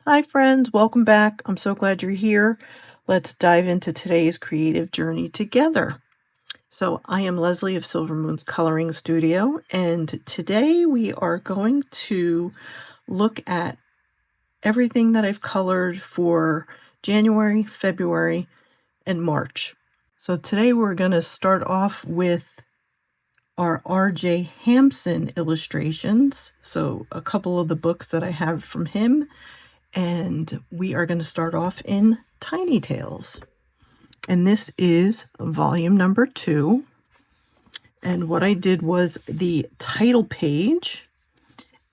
Hi friends, welcome back. I'm so glad you're here. Let's dive into today's creative journey together. So I am Leslie of Silver Moon's Coloring Studio, and today we are going to look at everything that I've colored for January, February, and March. So today we're going to start off with our R.J. Hampson illustrations. So a couple of the books that I have from him. And we are going to start off in Tiny Tales. And this is volume number 2. And what I did was the title page.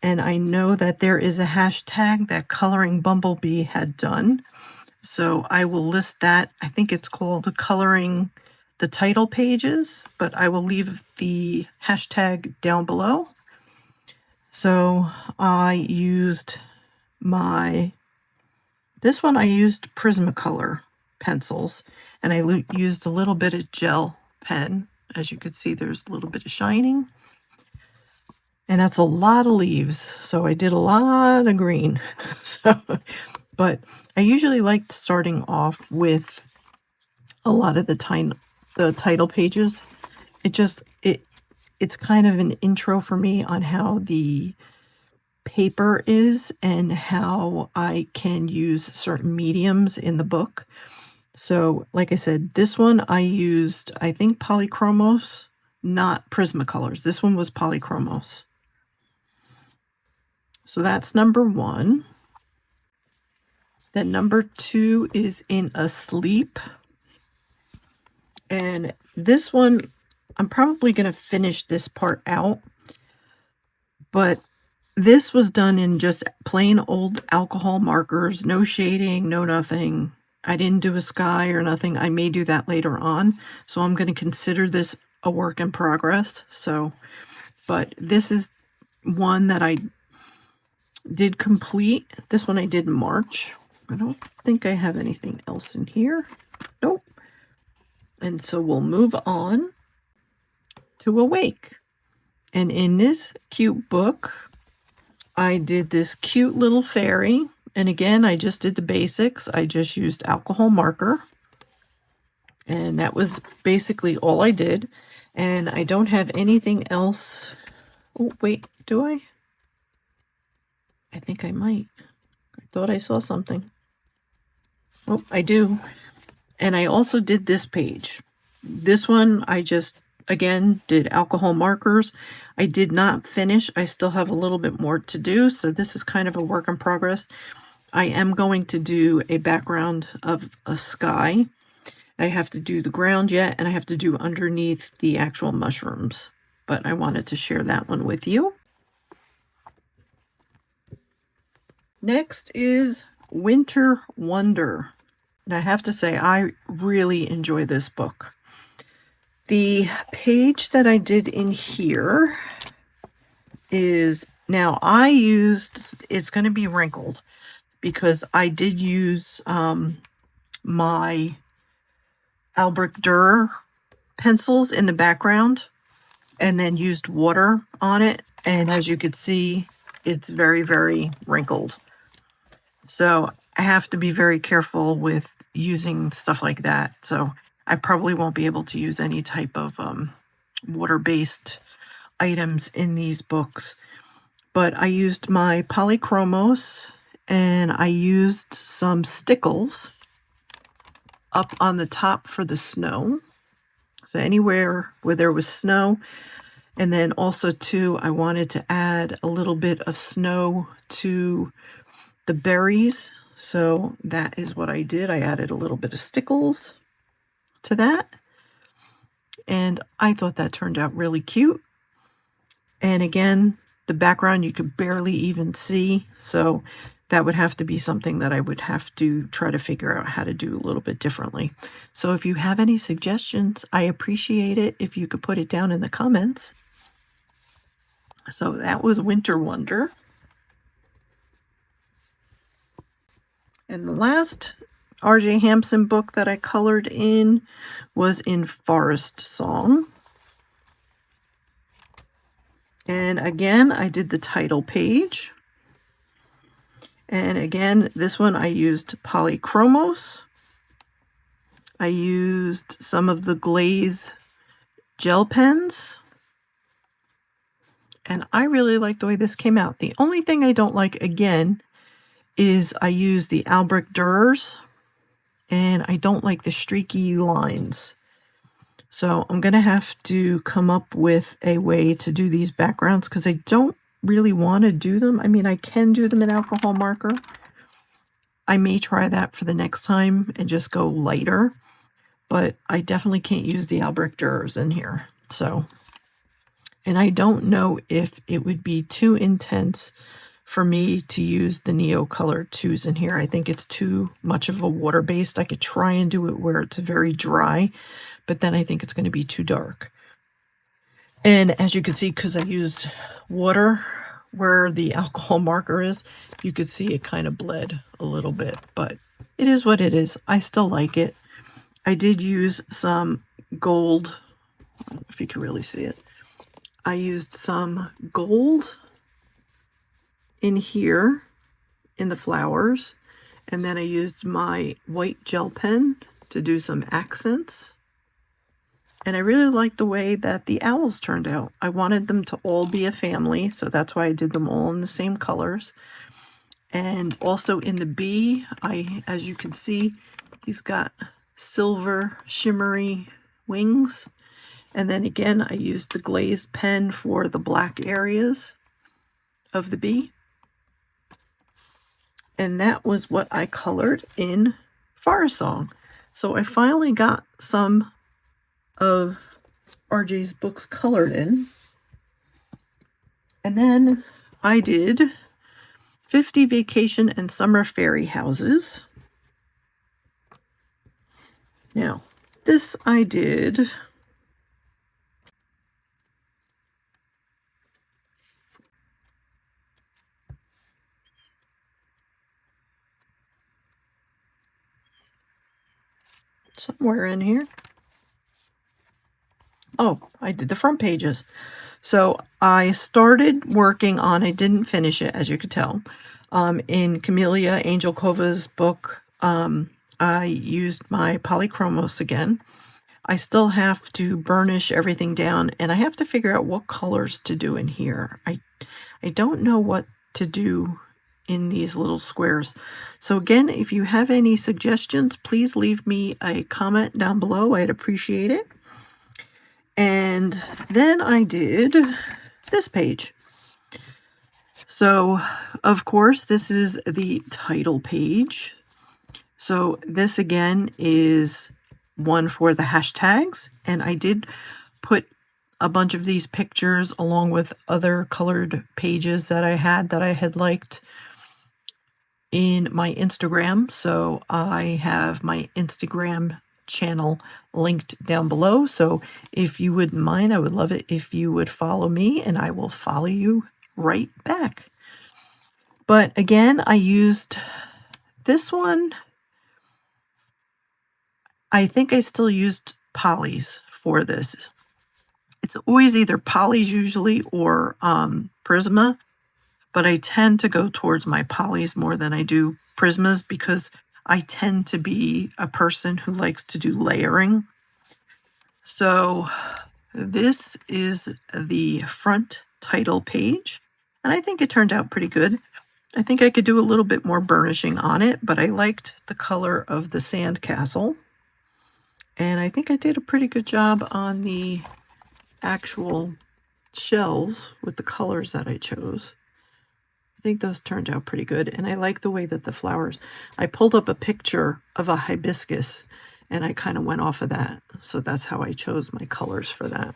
And I know that there is a hashtag that Coloring Bumblebee had done. So I will list that. I think it's called Coloring the Title Pages, but I will leave the hashtag down below. So I used this one I used Prismacolor pencils, and I used a little bit of gel pen. As you can see, there's a little bit of shining. And that's a lot of leaves, so I did a lot of green. But I usually liked starting off with a lot of the title pages. It's kind of an intro for me on how the paper is and how I can use certain mediums in the book. So, like I said, this one I used, I think, polychromos, not Prismacolors. This one was polychromos. So that's number 1. Then number 2 is in Asleep. And this one, I'm probably going to finish this part out. But this was done in just plain old alcohol markers, no shading, no nothing. I didn't do a sky or nothing. I may do that later on. So I'm going to consider this a work in progress. But this is one that I did complete. This one I did in March. I don't think I have anything else in here. Nope. And so we'll move on to Awake. And in this cute book, I did this cute little fairy. And again, I just did the basics. I just used alcohol marker. And that was basically all I did. And I don't have anything else. Oh, wait, do I? I think I might. I thought I saw something. Oh, I do. And I also did this page. This one, I just, again, did alcohol markers. I did not finish. I still have a little bit more to do. So this is kind of a work in progress. I am going to do a background of a sky. I have to do the ground yet, and I have to do underneath the actual mushrooms. But I wanted to share that one with you. Next is Winter Wonder. And I have to say, I really enjoy this book. The page that I did in here is, now I used, it's going to be wrinkled because I did use my Albrecht Dürer pencils in the background and then used water on it. And as you can see, it's very, very wrinkled. So I have to be very careful with using stuff like that. So I probably won't be able to use any type of water-based items in these books. But I used my polychromos and I used some stickles up on the top for the snow. So anywhere where there was snow. And then also too, I wanted to add a little bit of snow to the berries. So that is what I did. I added a little bit of stickles to that. And I thought that turned out really cute. And again, the background you could barely even see. So that would have to be something that I would have to try to figure out how to do a little bit differently. So if you have any suggestions, I appreciate it if you could put it down in the comments. So that was Winter Wonder. And the last R.J. Hampson book that I colored in was in Forest Song. And again, I did the title page. And again, this one I used polychromos. I used some of the glaze gel pens. And I really like the way this came out. The only thing I don't like, again, is I use the Albrecht Dürers, and I don't like the streaky lines. So I'm going to have to come up with a way to do these backgrounds because I don't really want to do them. I mean, I can do them in alcohol marker. I may try that for the next time and just go lighter, but I definitely can't use the Albrecht Dürers in here. So, and I don't know if it would be too intense for me to use the Neo Color 2s in here. I think it's too much of a water-based. I could try and do it where it's very dry, but then I think it's going to be too dark. And as you can see, because I used water where the alcohol marker is, you could see it kind of bled a little bit, but it is what it is. I still like it. I did use some gold, I don't know if you can really see it. I used some gold in here in the flowers, and then I used my white gel pen to do some accents. And I really like the way that the owls turned out. I wanted them to all be a family, so that's why I did them all in the same colors. And also in the bee, as you can see, he's got silver shimmery wings. And then again, I used the glazed pen for the black areas of the bee. And that was what I colored in Forest Song. So I finally got some of RJ's books colored in. And then I did 50 Vacation and Summer Fairy Houses. Now, this I did somewhere in here. Oh, I did the front pages. So I started working on, I didn't finish it, as you could tell, in Kameliya Angelkova's book. I used my polychromos again. I still have to burnish everything down, and I have to figure out what colors to do in here. I don't know what to do in these little squares. So again, if you have any suggestions, please leave me a comment down below. I'd appreciate it. And then I did this page. So, of course, this is the title page. So this again is one for the hashtags, and I did put a bunch of these pictures along with other colored pages that I had liked in my Instagram. So I have my Instagram channel linked down below. So if you wouldn't mind, I would love it if you would follow me, and I will follow you right back. But again, I used this one. I think I still used polys for this. It's always either polys usually or Prisma, but I tend to go towards my polys more than I do Prismas because I tend to be a person who likes to do layering. So this is the front title page, and I think it turned out pretty good. I think I could do a little bit more burnishing on it, but I liked the color of the sand castle. And I think I did a pretty good job on the actual shells with the colors that I chose. I think those turned out pretty good, and I like the way that the flowers, I pulled up a picture of a hibiscus, and I kind of went off of that. So that's how I chose my colors for that.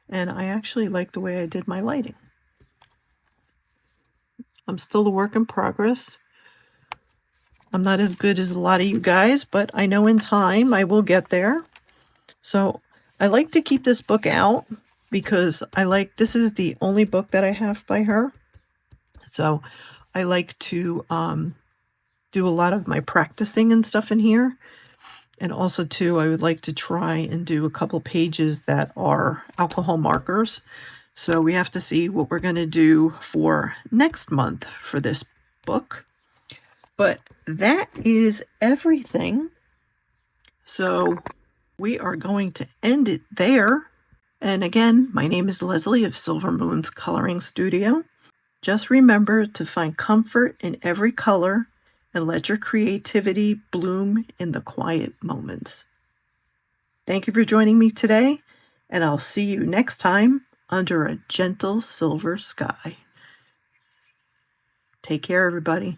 And I actually like the way I did my lighting. I'm still a work in progress. I'm not as good as a lot of you guys, but I know in time I will get there. So I like to keep this book out because this is the only book that I have by her. So I like to do a lot of my practicing and stuff in here. And also too, I would like to try and do a couple pages that are alcohol markers. So we have to see what we're going to do for next month for this book. But that is everything. So we are going to end it there. And again, my name is Leslie of Silver Moon's Coloring Studio. Just remember to find comfort in every color and let your creativity bloom in the quiet moments. Thank you for joining me today, and I'll see you next time under a gentle silver sky. Take care, everybody.